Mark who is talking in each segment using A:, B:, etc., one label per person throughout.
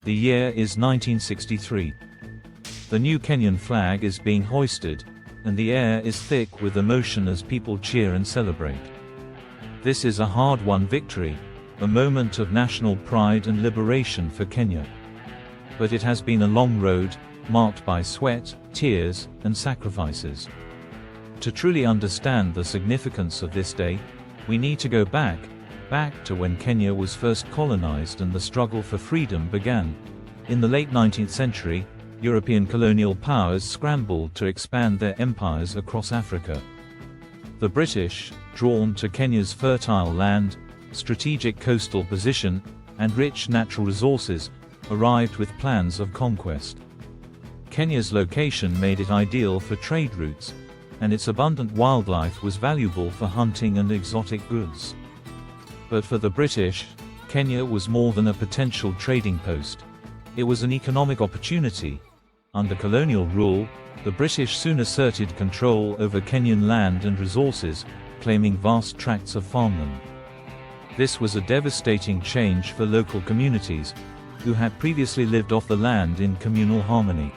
A: The year is 1963. The new Kenyan flag is being hoisted, and the air is thick with emotion as people cheer and celebrate. This is a hard-won victory, a moment of national pride and liberation for Kenya. But it has been a long road, marked by sweat, tears, and sacrifices. To truly understand the significance of this day, we need to go back to when Kenya was first colonized and the struggle for freedom began. In the late 19th century, European colonial powers scrambled to expand their empires across Africa. The British, drawn to Kenya's fertile land, strategic coastal position, and rich natural resources, arrived with plans of conquest. Kenya's location made it ideal for trade routes, and its abundant wildlife was valuable for hunting and exotic goods. But for the British, Kenya was more than a potential trading post. It was an economic opportunity. Under colonial rule, the British soon asserted control over Kenyan land and resources, claiming vast tracts of farmland. This was a devastating change for local communities, who had previously lived off the land in communal harmony.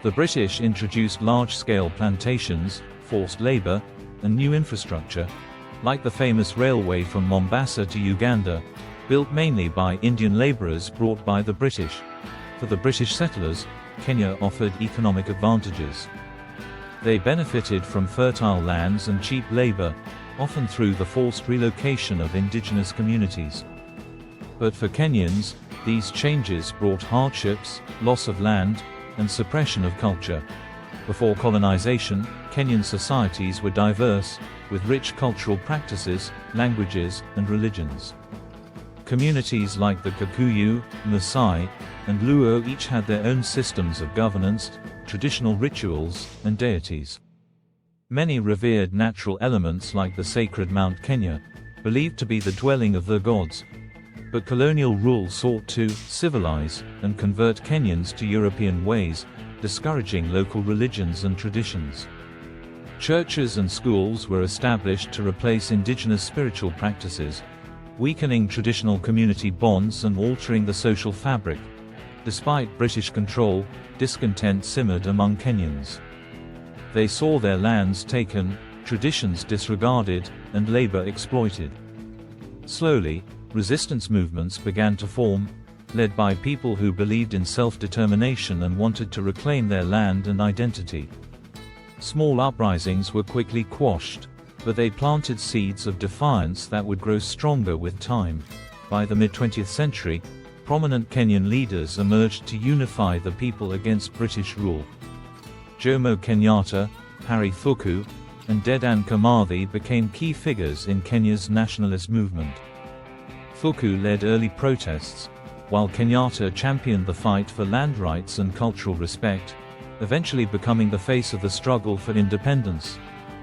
A: The British introduced large-scale plantations, forced labor, and new infrastructure, like the famous railway from Mombasa to Uganda, built mainly by Indian laborers brought by the British. For the British settlers, Kenya offered economic advantages. They benefited from fertile lands and cheap labor, often through the forced relocation of indigenous communities. But for Kenyans, these changes brought hardships, loss of land, and suppression of culture. Before colonization, Kenyan societies were diverse, with rich cultural practices, languages, and religions. Communities like the Kikuyu, Maasai, and Luo each had their own systems of governance, traditional rituals, and deities. Many revered natural elements like the sacred Mount Kenya, believed to be the dwelling of the gods. But colonial rule sought to civilize and convert Kenyans to European ways, discouraging local religions and traditions. Churches and schools were established to replace indigenous spiritual practices, weakening traditional community bonds and altering the social fabric. Despite British control, discontent simmered among Kenyans. They saw their lands taken, traditions disregarded, and labor exploited. Slowly, resistance movements began to form, led by people who believed in self-determination and wanted to reclaim their land and identity. Small uprisings were quickly quashed, but they planted seeds of defiance that would grow stronger with time. By the mid-20th century, prominent Kenyan leaders emerged to unify the people against British rule. Jomo Kenyatta, Harry Thuku, and Dedan Kimathi became key figures in Kenya's nationalist movement. Thuku led early protests, while Kenyatta championed the fight for land rights and cultural respect, eventually becoming the face of the struggle for independence.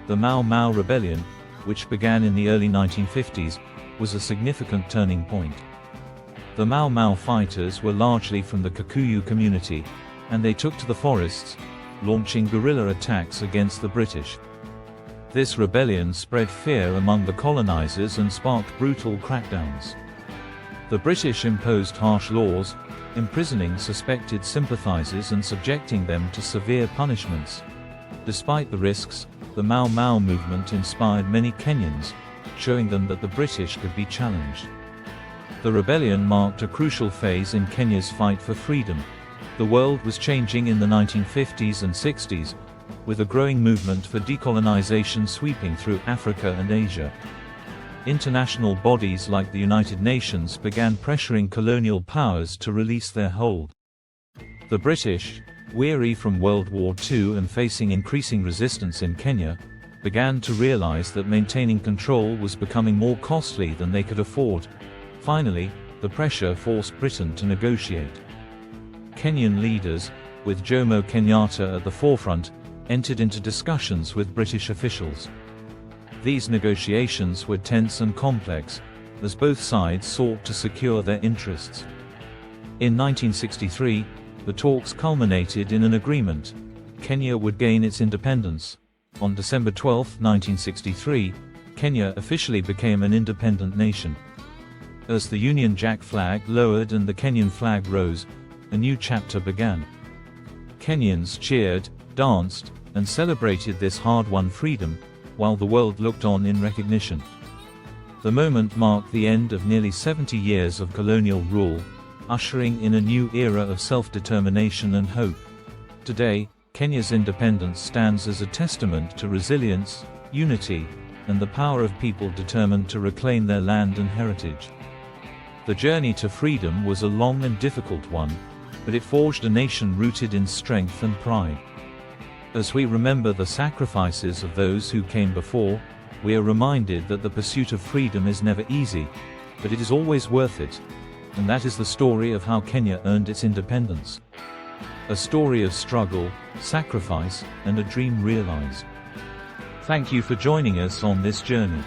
A: The Mau Mau Rebellion, which began in the early 1950s, was a significant turning point. The Mau Mau fighters were largely from the Kikuyu community, and they took to the forests, launching guerrilla attacks against the British. This rebellion spread fear among the colonizers and sparked brutal crackdowns. The British imposed harsh laws, imprisoning suspected sympathizers and subjecting them to severe punishments. Despite the risks, the Mau Mau movement inspired many Kenyans, showing them that the British could be challenged. The rebellion marked a crucial phase in Kenya's fight for freedom. The world was changing in the 1950s and 60s, with a growing movement for decolonization sweeping through Africa and Asia. International bodies like the United Nations began pressuring colonial powers to release their hold. The British, weary from World War II and facing increasing resistance in Kenya, began to realize that maintaining control was becoming more costly than they could afford. Finally, the pressure forced Britain to negotiate. Kenyan leaders, with Jomo Kenyatta at the forefront, entered into discussions with British officials. These negotiations were tense and complex, as both sides sought to secure their interests. In 1963, the talks culminated in an agreement. Kenya would gain its independence. On December 12, 1963, Kenya officially became an independent nation. As the Union Jack flag lowered and the Kenyan flag rose, a new chapter began. Kenyans cheered, danced, and celebrated this hard-won freedom, while the world looked on in recognition. The moment marked the end of nearly 70 years of colonial rule, ushering in a new era of self-determination and hope. Today, Kenya's independence stands as a testament to resilience, unity, and the power of people determined to reclaim their land and heritage. The journey to freedom was a long and difficult one, but it forged a nation rooted in strength and pride. As we remember the sacrifices of those who came before, we are reminded that the pursuit of freedom is never easy, but it is always worth it. And that is the story of how Kenya earned its independence. A story of struggle, sacrifice, and a dream realized. Thank you for joining us on this journey.